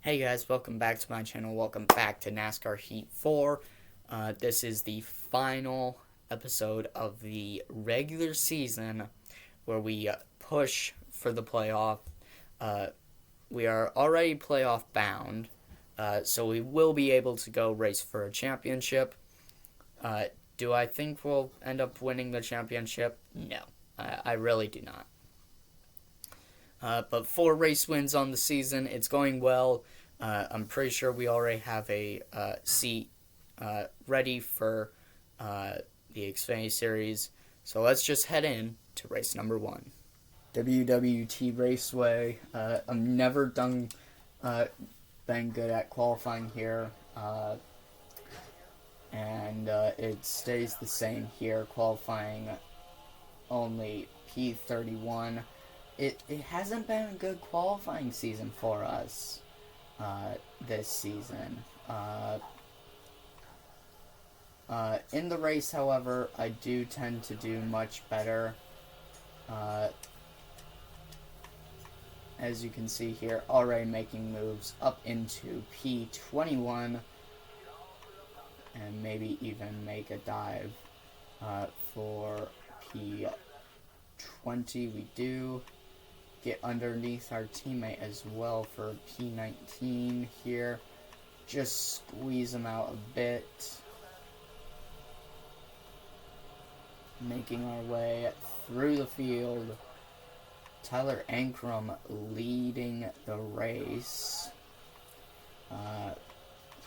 Hey guys, welcome back to my channel. Welcome back to NASCAR Heat 4. This is the final episode of the regular season where we push for the playoff. Uh, we are already playoff bound, so we will be able to go race for a championship. Uh, do I think we'll end up winning the championship? No, I really do not. But 4 race wins on the season. It's going well. I'm pretty sure we already have a seat ready for the Xfinity Series. So let's just head in to race number 1. WWT Raceway. I've never been good at qualifying here. And it stays the same here, qualifying only P31. It hasn't been a good qualifying season for us this season. In the race, however, I do tend to do much better. As you can see here, already making moves up into P21 and maybe even make a dive for P20. We do get underneath our teammate as well for P19 here. Just squeeze him out a bit. Making our way through the field. Tyler Ankrum leading the race.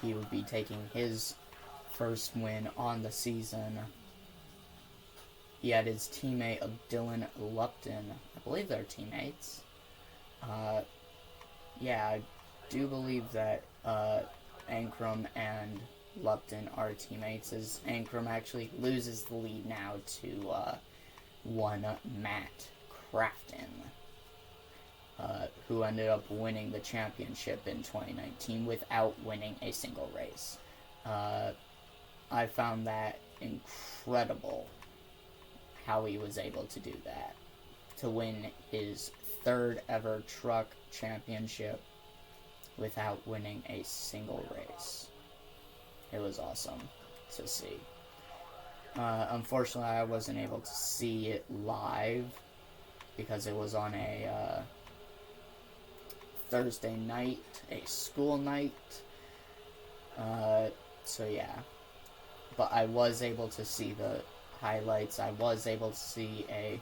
He would be taking his first win on the season. He had his teammate of Dylan Lupton. I believe they're teammates. Yeah, I do believe that Ankrum and Lupton are teammates, as Ankrum actually loses the lead now to one Matt Crafton, who ended up winning the championship in 2019 without winning a single race. I found that incredible how he was able to do that, to win his third ever truck championship without winning a single race. It was awesome to see. Unfortunately, I wasn't able to see it live because it was on a Thursday night, a school night. So yeah, but I was able to see the highlights. I was able to see a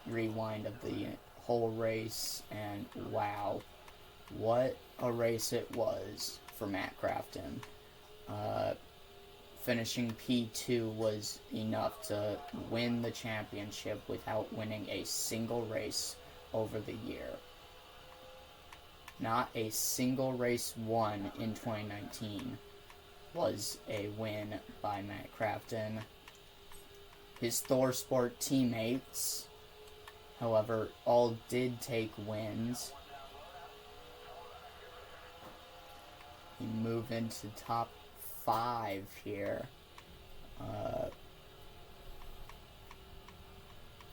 rewind of the whole race, and wow, what a race it was for Matt Crafton. Finishing P2 was enough to win the championship without winning a single race over the year. Not a single race won in 2019 was a win by Matt Crafton. His ThorSport teammates, however, all did take wins. He moved into top 5 here.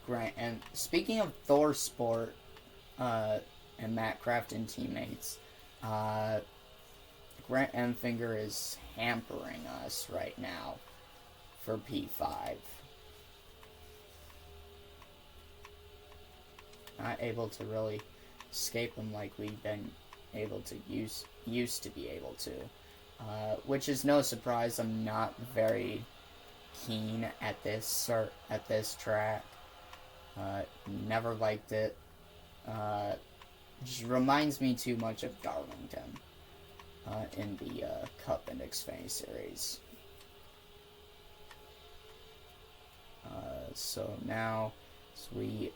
Grant, and speaking of ThorSport and Matt Crafton teammates, Grant Enfinger is hampering us right now for P5. Not able to really escape him like we've been able to used to be able to, which is no surprise. I'm not very keen at this track. Never liked it. Just reminds me too much of Darlington in the Cup and Xfinity Series. So now we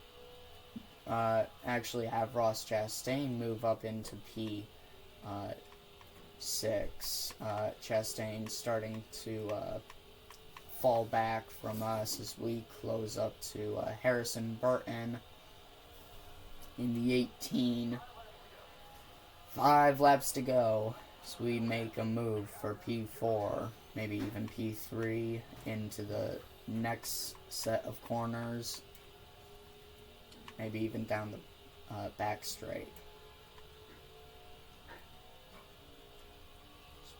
actually have Ross Chastain move up into P6. Chastain starting to fall back from us as we close up to Harrison Burton in the 18. 5 laps to go, so we make a move for P4, maybe even P3 into the next set of corners. Maybe even down the back straight.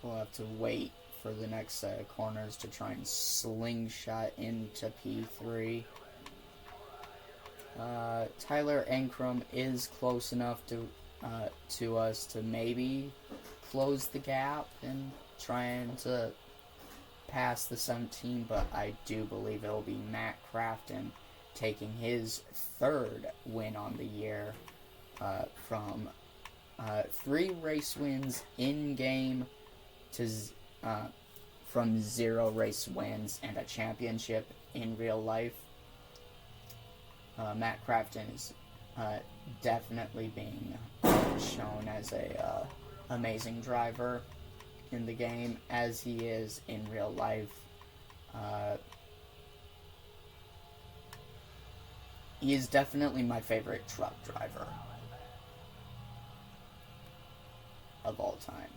we'll have to wait for the next set of corners to try and slingshot into P3. Tyler Ankrum is close enough to us to maybe close the gap and trying to pass the 17, but I do believe it'll be Matt Crafton taking his third win on the year from 3 race wins in game to from 0 race wins and a championship in real life. Matt Crafton is definitely being shown as a amazing driver in the game, as he is in real life. He is definitely my favorite truck driver of all time.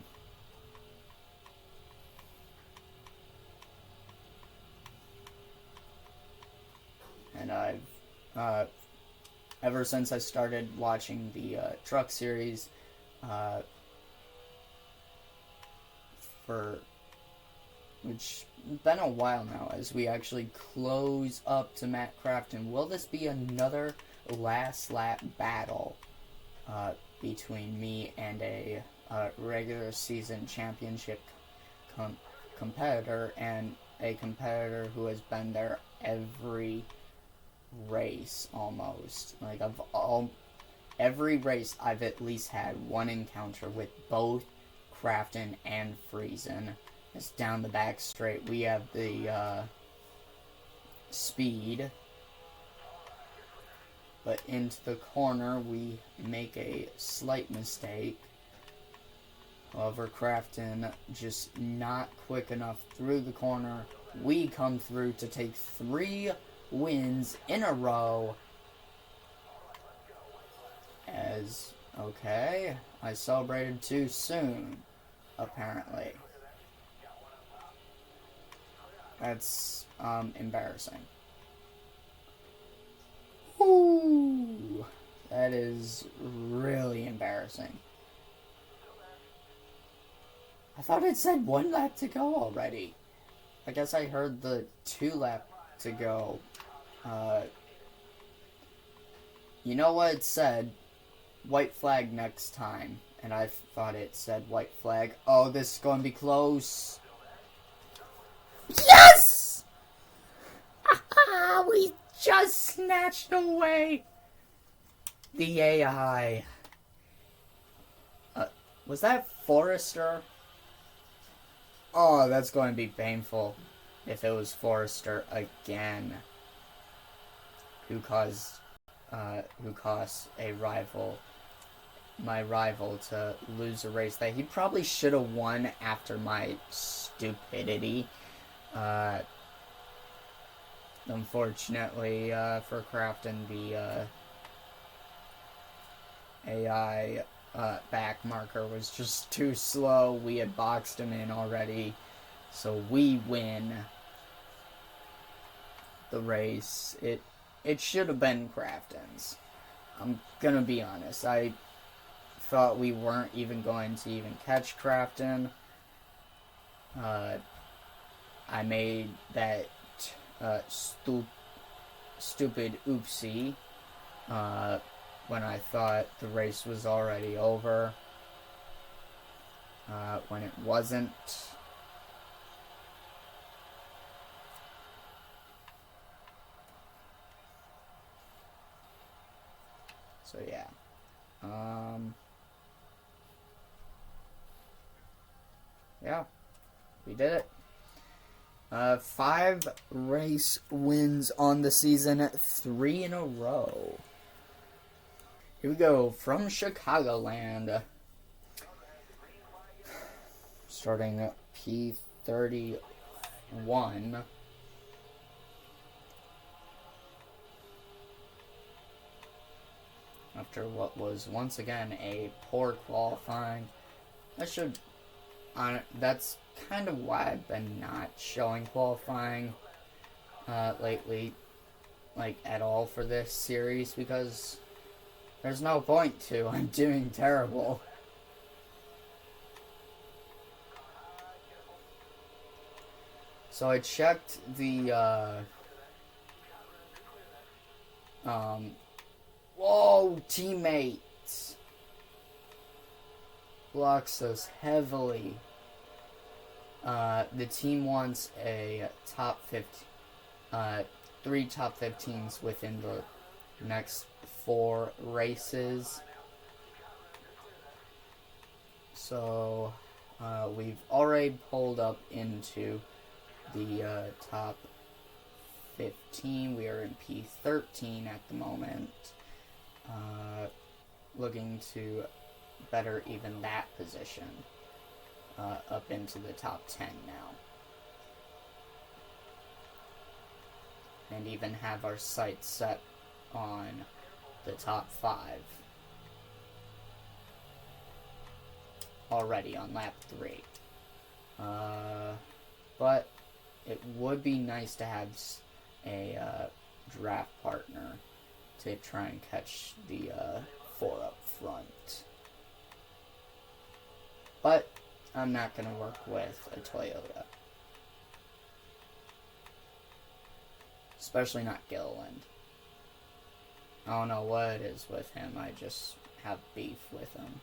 And I've ever since I started watching the truck series, which has been a while now, as we actually close up to Matt Crafton. Will this be another last lap battle between me and a regular season championship competitor, and a competitor who has been there every race almost? Like, every race I've at least had one encounter with both Crafton and Friesen. It's down the back straight. We have the speed, but into the corner we make a slight mistake. However, Crafton just not quick enough through the corner. We come through to take 3 wins in a row. Okay, I celebrated too soon, apparently. That's embarrassing. Ooh, that is really embarrassing. I thought it said 1 lap to go already. I guess I heard the 2 lap to go. You know what it said? White flag next time. And I thought it said white flag. Oh, this is going to be close. Yes! We just snatched away the AI. Was that Forrester? Oh, that's going to be painful if it was Forrester again, who cost my rival to lose a race that he probably should have won after my stupidity. Unfortunately for Crafton, the AI back marker was just too slow. We had boxed him in already, so we win the race. It should have been Crafton's. I'm gonna be honest. I thought we weren't even going to even catch Crafton. I made that stupid oopsie when I thought the race was already over, when it wasn't. So yeah, yeah, we did it. 5 race wins on the season, 3 in a row. Here we go, from Chicagoland. Starting at P31. After what was once again a poor qualifying. That's kind of why I've been not showing qualifying lately, like, at all for this series, because there's no point to. I'm doing terrible. So I checked the, whoa, teammates. Blocks us heavily. The team wants a top 15, 3 top 15s within the next 4 races. So, we've already pulled up into the top 15. We are in P13 at the moment. Looking to better even that position up into the top 10 now. And even have our sights set on the top 5. Already on lap 3. But it would be nice to have a draft partner to try and catch the 4 up front. But I'm not going to work with a Toyota. Especially not Gilliland. I don't know what it is with him. I just have beef with him.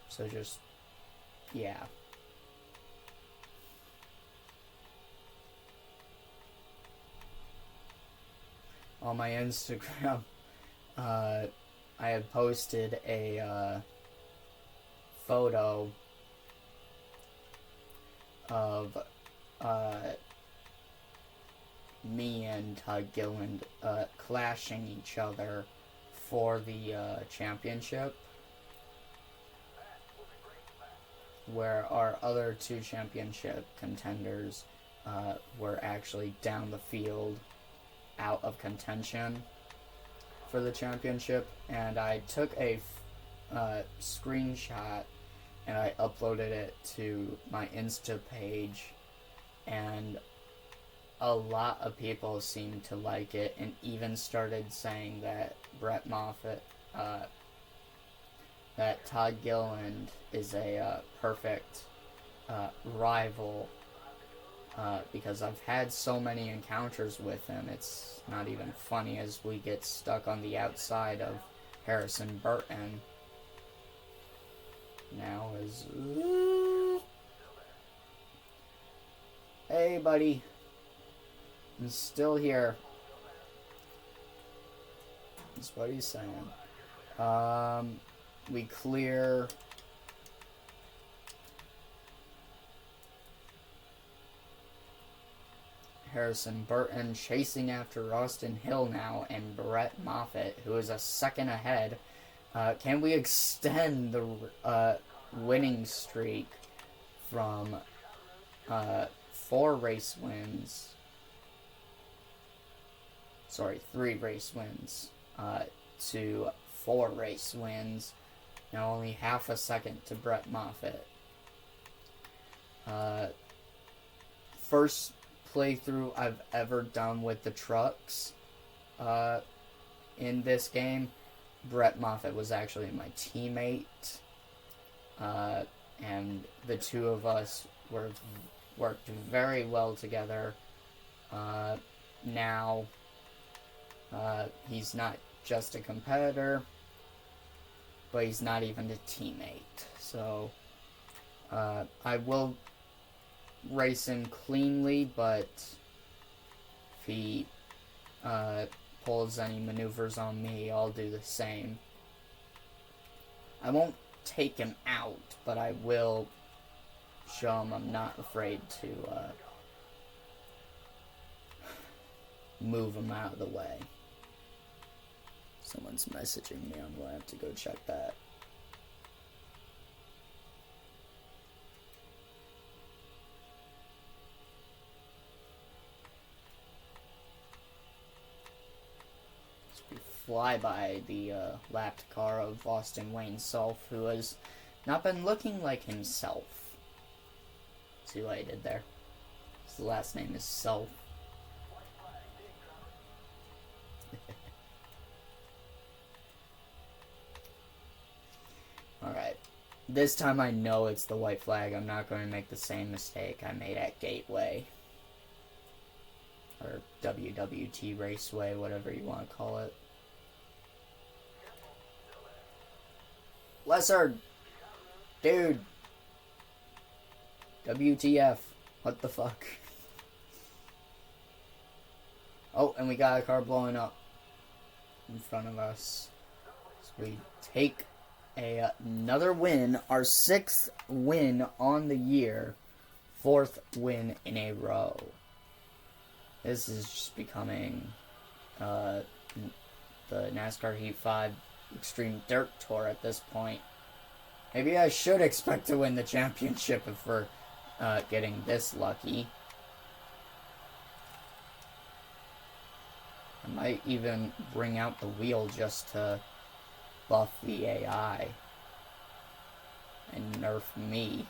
So just, yeah. On my Instagram, I have posted a photo of me and Todd Gilliland clashing each other for the championship, where our other 2 championship contenders were actually down the field, out of contention for the championship. And I took a screenshot and I uploaded it to my Insta page, and a lot of people seemed to like it, and even started saying that Brett Moffitt, that Todd Gilliland is a perfect rival, because I've had so many encounters with him. It's not even funny, as we get stuck on the outside of Harrison Burton. Now is... Hey, buddy. I'm still here. That's what he's saying. We clear... Harrison Burton chasing after Austin Hill now, and Brett Moffitt, who is a second ahead. Can we extend the winning streak from 4 race wins? Sorry, 3 race wins to 4 race wins. Now only half a second to Brett Moffitt. First playthrough I've ever done with the trucks in this game. Brett Moffitt was actually my teammate, and the 2 of us worked very well together. Now he's not just a competitor, but he's not even a teammate. So I will race him cleanly, but if he pulls any maneuvers on me, I'll do the same. I won't take him out, but I will show him I'm not afraid to move him out of the way. Someone's messaging me. I'm going to have to go check that. Fly by the lapped car of Austin Wayne Self, who has not been looking like himself. See what I did there? His last name is Self. Alright. This time I know it's the white flag. I'm not going to make the same mistake I made at Gateway. Or WWT Raceway, whatever you want to call it. Lesser! Dude! WTF. What the fuck? Oh, and we got a car blowing up in front of us. So we take another win, our 6th win on the year, 4th win in a row. This is just becoming the NASCAR Heat 5 Extreme Dirt Tour at this point. Maybe I should expect to win the championship if we're getting this lucky. I might even bring out the wheel just to buff the AI and nerf me.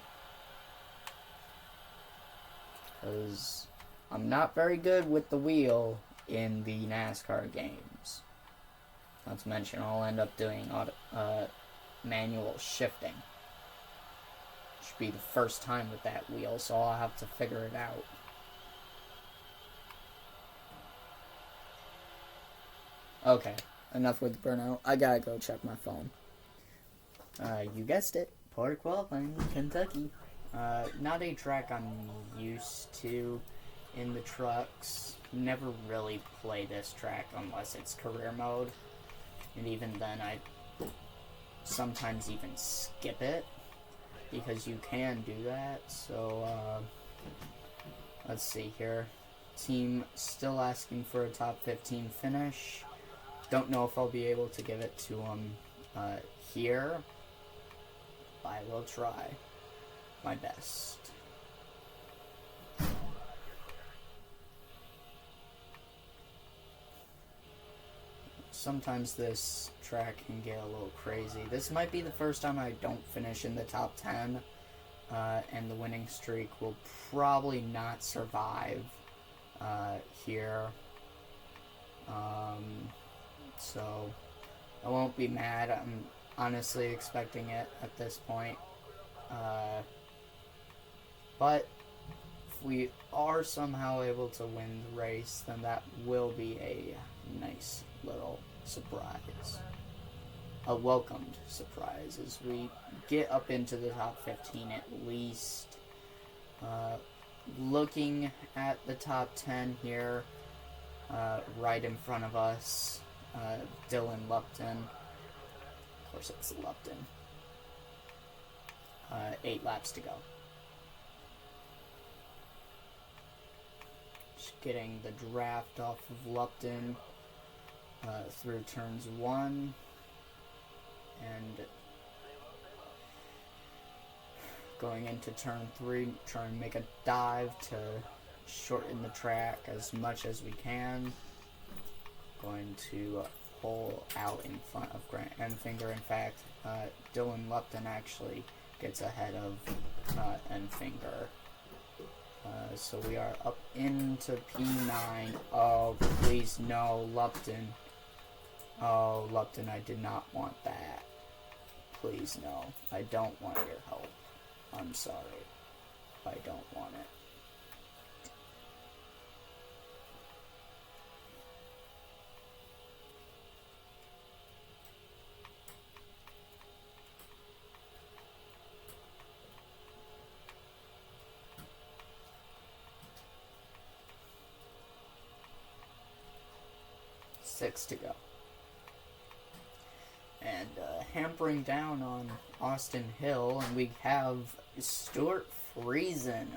Because I'm not very good with the wheel in the NASCAR games. Not to mention I'll end up doing manual shifting. Should be the first time with that wheel, so I'll have to figure it out. Okay, enough with the burnout. I gotta go check my phone. You guessed it. Port Qualifying, Kentucky. Not a track I'm used to in the trucks. Never really play this track unless it's career mode. And even then, I sometimes even skip it. Because you can do that. So, let's see here. Team still asking for a top 15 finish. Don't know if I'll be able to give it to them here. But I will try my best. Sometimes this track can get a little crazy. This might be the first time I don't finish in the top 10. And the winning streak will probably not survive here. So I won't be mad. I'm honestly expecting it at this point. But if we are somehow able to win the race, then that will be a nice little surprise. A welcomed surprise as we get up into the top 15 at least. Looking at the top 10 here, right in front of us, Dylan Lupton. Of course it's Lupton. 8 laps to go. Just getting the draft off of Lupton through turns 1 and going into turn 3, trying to make a dive to shorten the track as much as we can. Going to pull out in front of Grant Enfinger. In fact, Dylan Lupton actually gets ahead of Enfinger. So we are up into P9. Oh, please, no, Lupton. Oh, Lupton, I did not want that. Please, no. I don't want your help. I'm sorry. I don't want it. Six to go. And hampering down on Austin Hill, and we have Stuart Friesen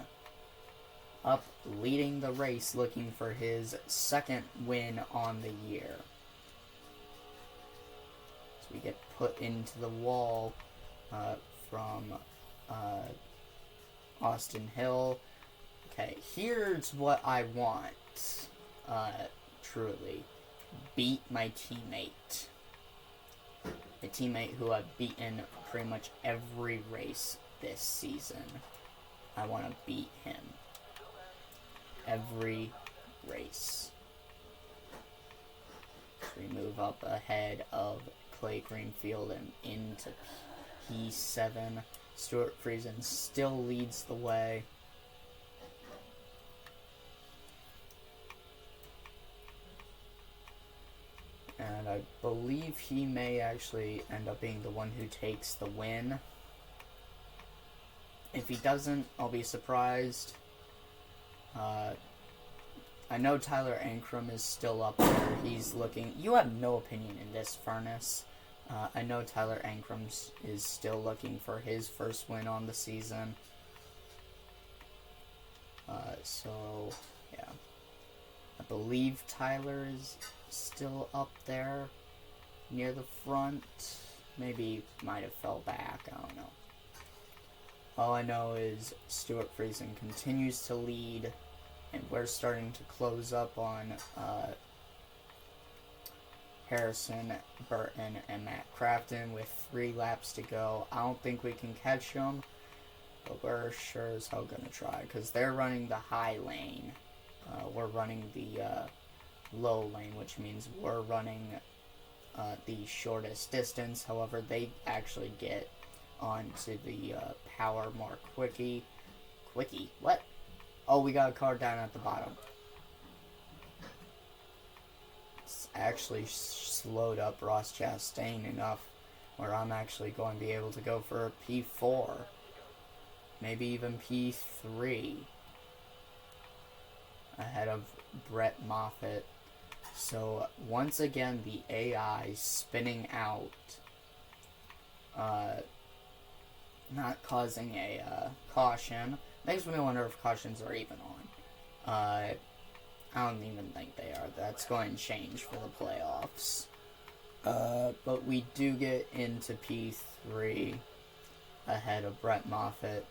up leading the race, looking for his 2nd win on the year. So we get put into the wall from Austin Hill. Okay, here's what I want, truly. Beat my teammate. A teammate who I've beaten pretty much every race this season. I want to beat him. Every race. So we move up ahead of Clay Greenfield and into P7. Stuart Friesen still leads the way. And I believe he may actually end up being the one who takes the win. If he doesn't, I'll be surprised. I know Tyler Ankrum is still up there. He's looking... You have no opinion in this, Furnace. I know Tyler Ankrum is still looking for his first win on the season. So, yeah. I believe Tyler is still up there near the front. Maybe might have fell back. I don't know. All I know is Stuart Friesen continues to lead, and we're starting to close up on Harrison, Burton, and Matt Crafton with 3 laps to go. I don't think we can catch them, but we're sure as hell going to try, because they're running the high lane. We're running the low lane, which means we're running the shortest distance. However, they actually get onto the power more quickie. What? Oh, we got a car down at the bottom. It's actually slowed up Ross Chastain enough where I'm actually going to be able to go for a P4. Maybe even P3. Ahead of Brett Moffitt. So, once again, the AI spinning out. Not causing a caution. Makes me wonder if cautions are even on. I don't even think they are. That's going to change for the playoffs. But we do get into P3 ahead of Brett Moffitt.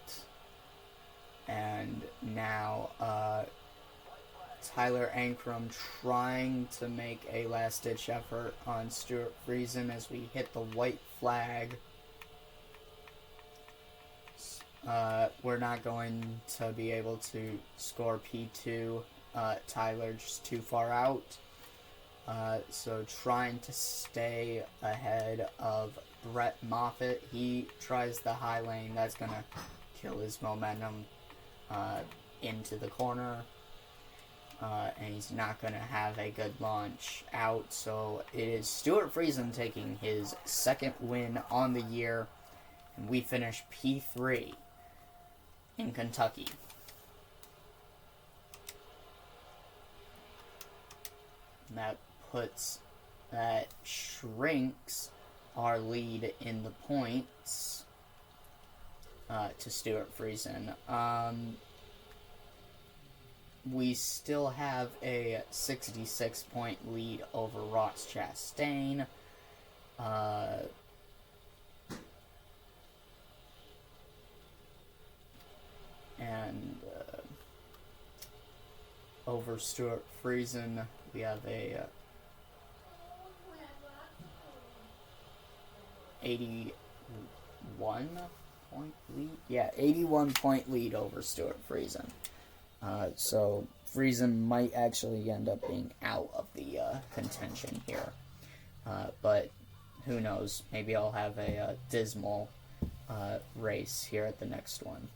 And now Tyler Ankrum trying to make a last-ditch effort on Stuart Friesen as we hit the white flag. We're not going to be able to score P2. Tyler just too far out. So trying to stay ahead of Brett Moffitt. He tries the high lane. That's going to kill his momentum into the corner. And he's not going to have a good launch out. So it is Stuart Friesen taking his second win on the year. And we finish P3 in Kentucky. And that shrinks our lead in the points to Stuart Friesen. We still have a 66-point lead over Ross Chastain. And over Stuart Friesen, we have a 81-point lead. Yeah, 81-point lead over Stuart Friesen. So Friesen might actually end up being out of the contention here. But who knows? Maybe I'll have a dismal race here at the next one.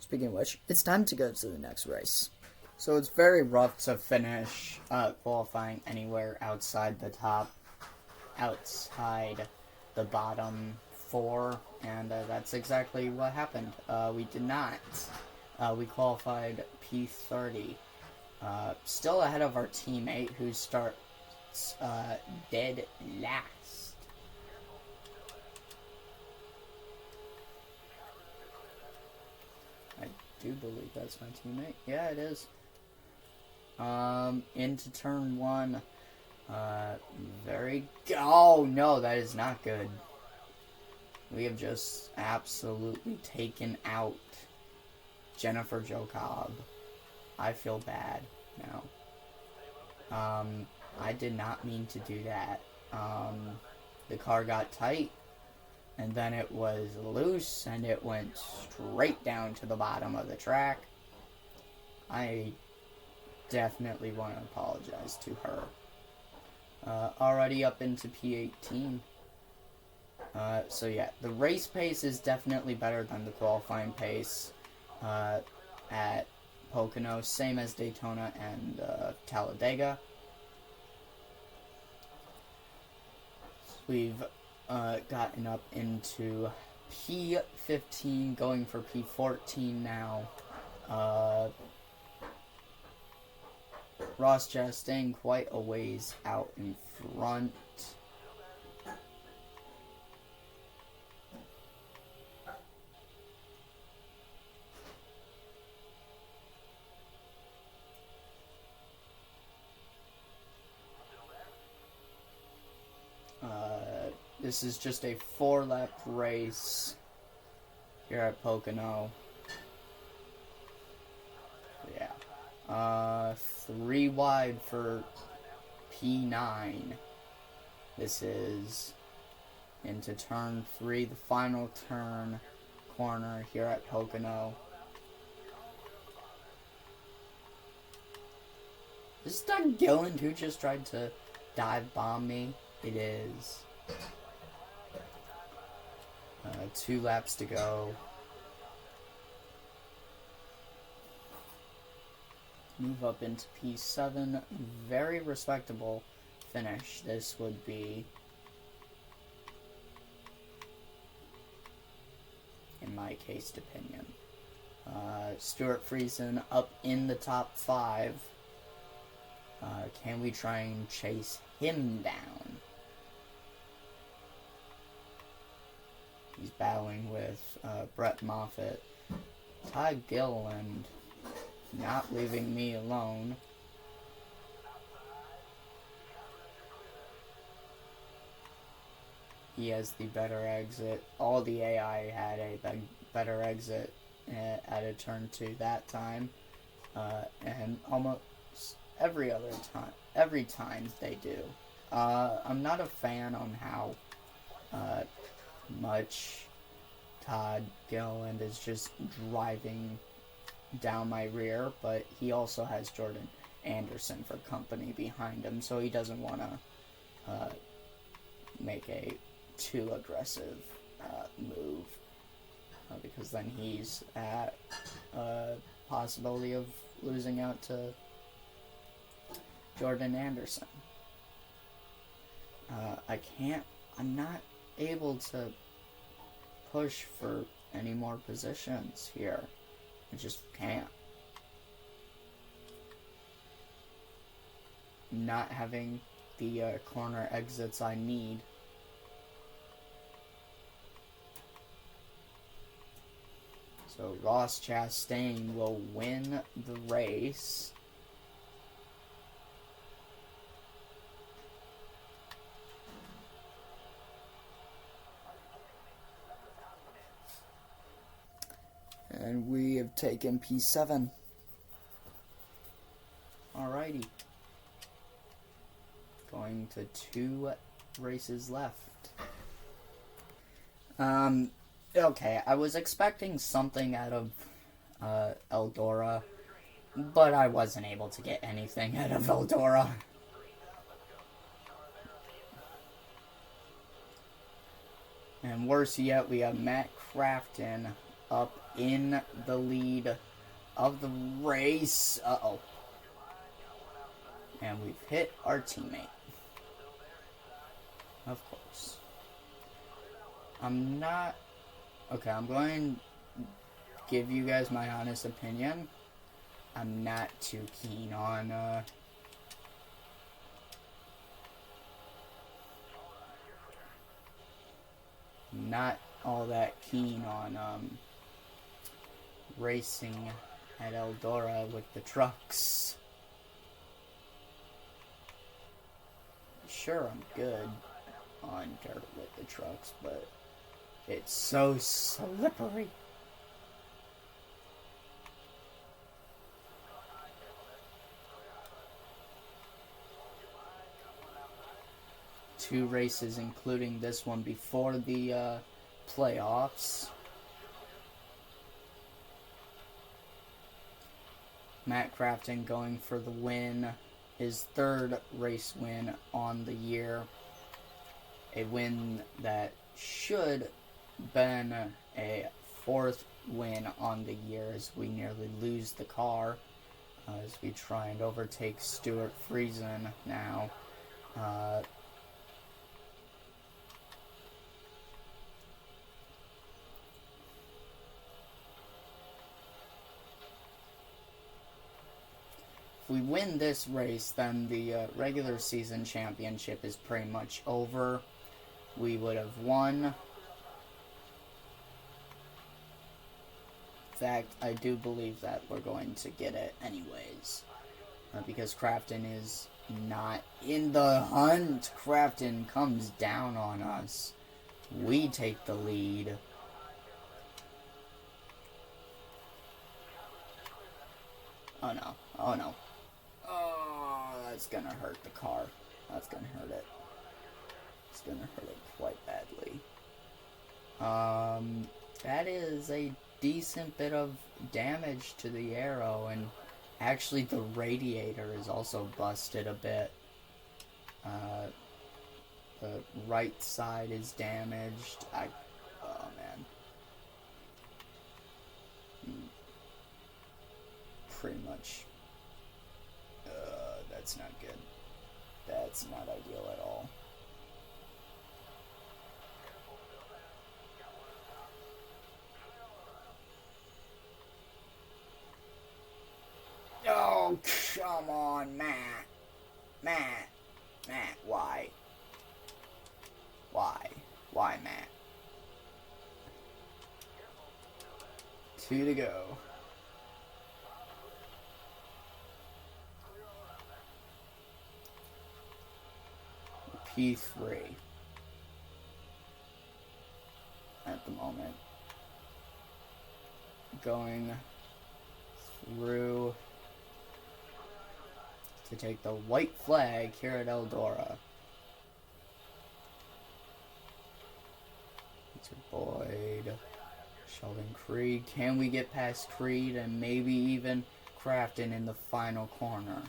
Speaking of which, it's time to go to the next race. So it's very rough to finish qualifying anywhere outside the bottom 4, and that's exactly what happened. We did not. We qualified P30. Still ahead of our teammate who starts dead last. I do believe that's my teammate. Yeah, it is. Into turn 1. Oh, no, that is not good. We have just absolutely taken out Jennifer Jo Cobb. I feel bad now. I did not mean to do that. The car got tight, and then it was loose, and it went straight down to the bottom of the track. I definitely want to apologize to her. Already up into P18. So yeah, the race pace is definitely better than the qualifying pace at Pocono, same as Daytona and Talladega. We've gotten up into P15, going for P14 now. Ross Chastain quite a ways out in front. This is just a 4-lap race here at Pocono. Yeah. 3 wide for P9. This is into turn 3, the final corner here at Pocono. Is this Doug Gilland who just tried to dive bomb me? It is. 2 laps to go. Move up into P7. Very respectable finish. This would be, in my case opinion. Stuart Friesen up in the top 5. Can we try and chase him down? He's battling with Brett Moffitt. Todd Gilliland not leaving me alone. He has the better exit. All the AI had a better exit at a turn 2 that time. And almost every time they do. I'm not a fan on how much Todd Gilliland is just driving down my rear, but he also has Jordan Anderson for company behind him, so he doesn't want to make a too aggressive move, because then he's at possibility of losing out to Jordan Anderson. I'm not able to push for any more positions here. I just can't. Not having the corner exits I need. So Ross Chastain will win the race. And we have taken P7. Alrighty. Going to 2 races left. Okay, I was expecting something out of Eldora, but I wasn't able to get anything out of Eldora. And worse yet, we have Matt Crafton up in the lead of the race. Uh-oh. And we've hit our teammate. Of course. I'm going to give you guys my honest opinion. I'm not too keen on, not all that keen on, racing at Eldora with the trucks. Sure, I'm good on dirt with the trucks, but it's so slippery. Two races, including this one before the playoffs. Matt Crafton going for the win. His 3rd race win on the year. A win that should been a fourth win on the year as we nearly lose the car as we try and overtake Stuart Friesen now. If we win this race, then the regular season championship is pretty much over. We would have won. In fact, I do believe that we're going to get it anyways. Because Crafton is not in the hunt. Crafton comes down on us. We take the lead. Oh no. Oh no. Oh, that's gonna hurt the car. That's gonna hurt it. It's gonna hurt it quite badly. That is a decent bit of damage to the aero, and actually the radiator is also busted a bit. The right side is damaged. Oh man. Pretty much. That's not good. That's not ideal at all. Oh, come on, Matt. Matt, why? Why, Matt? 2 to go. P3 at the moment. Going through to take the white flag here at Eldora. It's Boyd, Sheldon Creed. Can we get past Creed and maybe even Crafton in the final corner?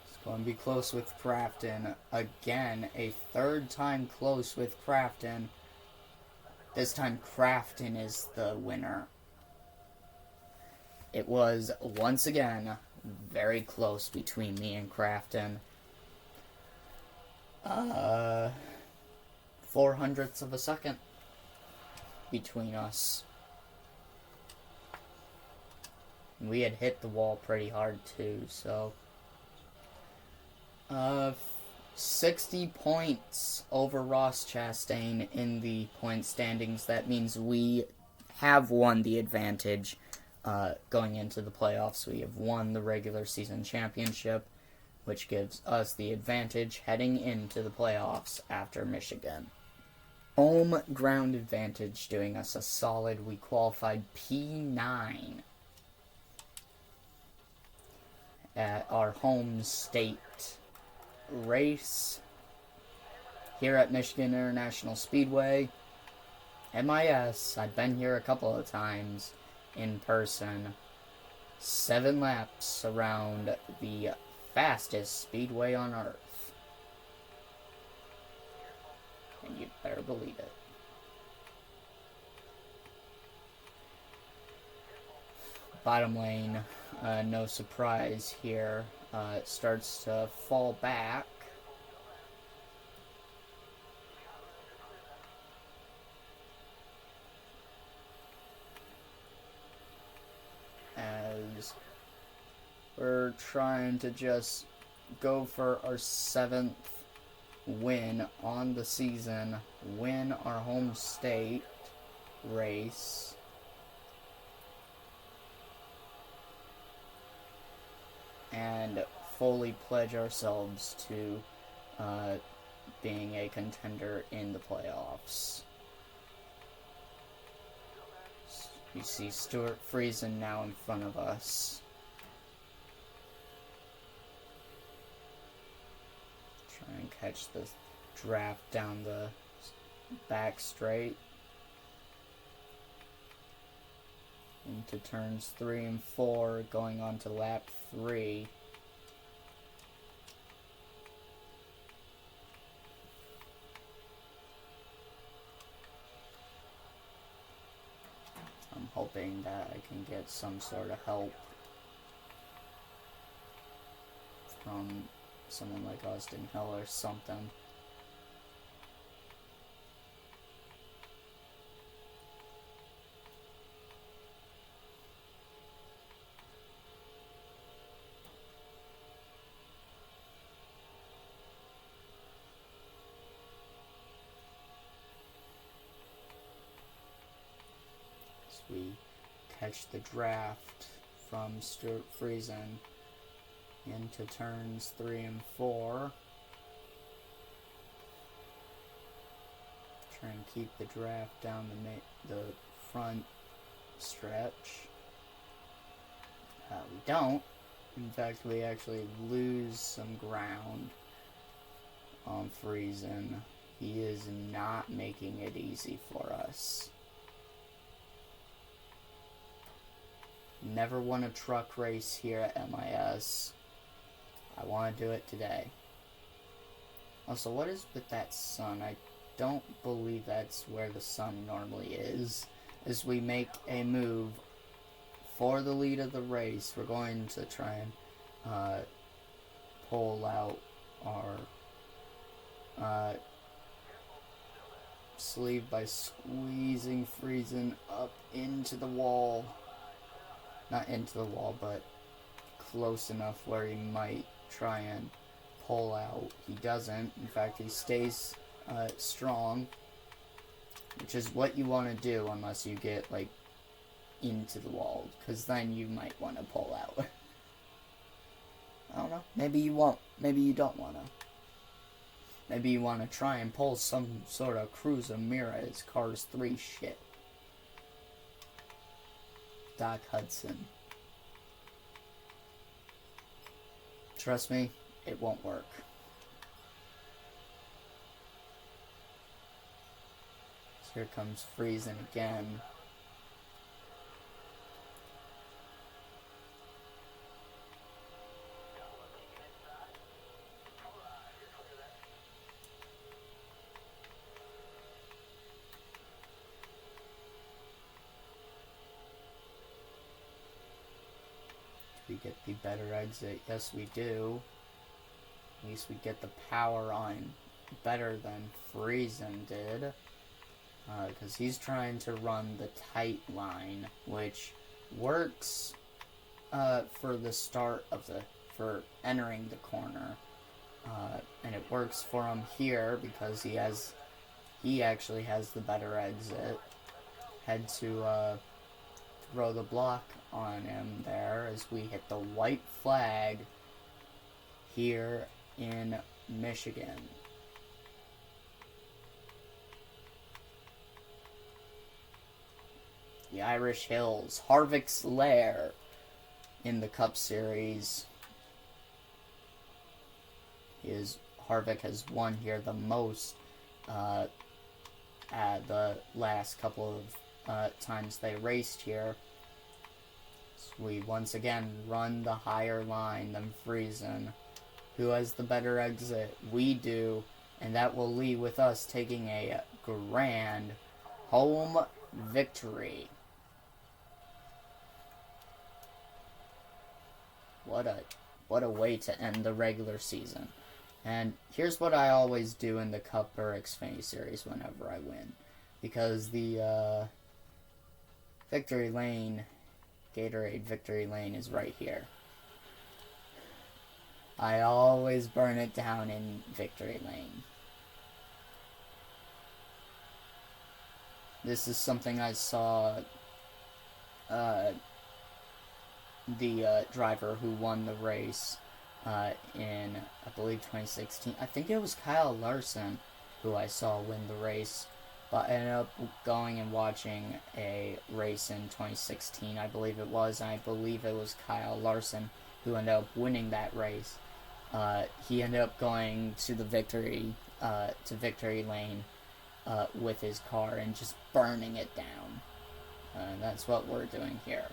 It's going to be close with Crafton. Again, a third time close with Crafton. This time Crafton is the winner. It was, once again, very close between me and Crafton. 0.04 of a second between us. We had hit the wall pretty hard too, so 60 points over Ross Chastain in the point standings. That means we have won the advantage going into the playoffs. We have won the regular season championship, which gives us the advantage heading into the playoffs after Michigan. Home ground advantage doing us a solid. We qualified P9 at our home state race here at Michigan International Speedway. MIS, I've been here a couple of times in person. 7 laps around the fastest speedway on earth. And you better believe it. Bottom lane, no surprise here. It starts to fall back. As we're trying to just go for our 7th win on the season, win our home state race. And fully pledge ourselves to being a contender in the playoffs. You see Stuart Friesen now in front of us. Try and catch the draft down the back straight. Into turns 3 and 4, going on to lap 3. hoping that I can get some sort of help from someone like Austin Hill or something. We catch the draft from Stuart Friesen into turns 3 and 4. Try and keep the draft down the front stretch. We don't. In fact, we actually lose some ground on Friesen. He is not making it easy for us. Never won a truck race here at MIS. I want to do it today. Also, what is with that sun? I don't believe that's where the sun normally is. As we make a move for the lead of the race, we're going to try and pull out our sleeve by squeezing Friesen up into the wall. Not into the wall, but close enough where he might try and pull out. He doesn't. In fact, he stays strong, which is what you want to do unless you get, like, into the wall, because then you might want to pull out. I don't know. Maybe you won't. Maybe you don't want to. Maybe you want to try and pull some sort of Cruz Ramirez Cars 3 shit. Doc Hudson. Trust me, it won't work. So here comes Friesen again. We get the better exit. Yes, we do. At least we get the power on better than Friesen did. Because he's trying to run the tight line, which works for the start of for entering the corner. And it works for him here because he actually has the better exit. Had to throw the block on him there as we hit the white flag here in Michigan. The Irish Hills, Harvick's lair in the Cup Series. Harvick has won here the most at the last couple of times they raced here. So we once again run the higher line than Friesen. Who has the better exit? We do, and that will leave with us taking a grand home victory. What a way to end the regular season. And here's what I always do in the Cup or Xfinity Series whenever I win. Because the victory lane, Gatorade victory lane, is right here. I always burn it down in victory lane. This is something I saw the driver who won the race in, I believe, 2016. I think it was Kyle Larson who I saw win the race. But I ended up going and watching a race in 2016, I believe it was. And I believe it was Kyle Larson who ended up winning that race. He ended up going to the victory lane with his car and just burning it down. That's what we're doing here.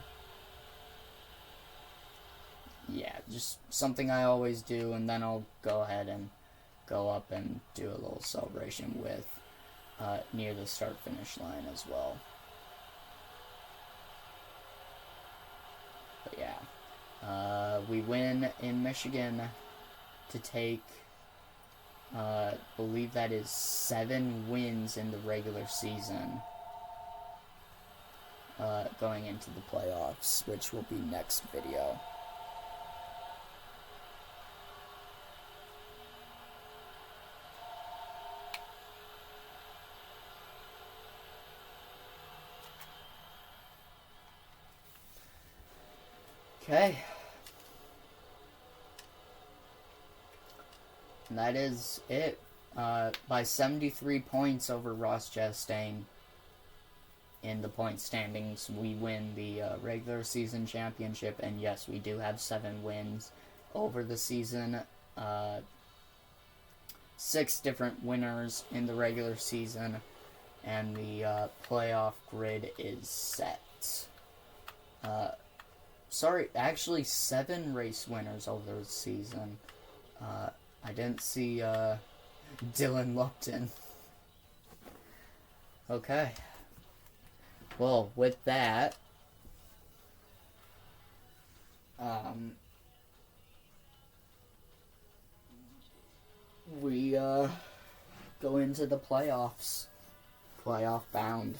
Yeah, just something I always do, and then I'll go ahead and go up and do a little celebration with near the start-finish line as well. But yeah, we win in Michigan to take, believe that is 7 wins in the regular season, going into the playoffs, which will be next video. Okay. And that is it. By 73 points over Ross Chastain in the point standings, we win the regular season championship. And yes, we do have 7 wins over the season. 6 different winners in the regular season. And the playoff grid is set. Sorry, actually 7 race winners over the season. I didn't see Dylan Lupton. Okay. Well, with that, we go into the playoffs. Playoff bound.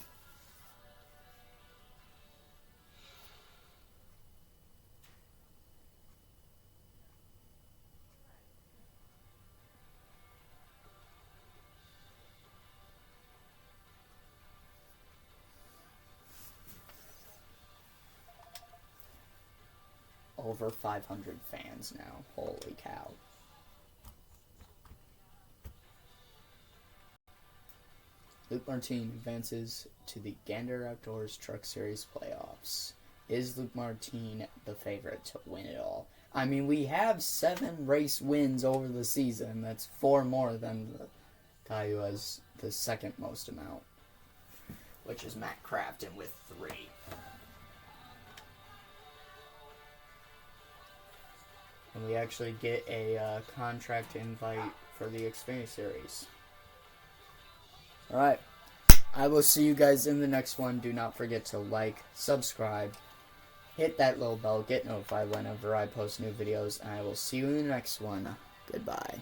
Over 500 fans now. Holy cow. Luke Martin advances to the Gander Outdoors Truck Series playoffs. Is Luke Martin the favorite to win it all? I mean, we have 7 race wins over the season. That's 4 more than the guy who has the second most amount, which is Matt Crafton with 3. And we actually get a contract invite for the Xfinity Series. Alright, I will see you guys in the next one. Do not forget to like, subscribe, hit that little bell, get notified whenever I post new videos, and I will see you in the next one. Goodbye.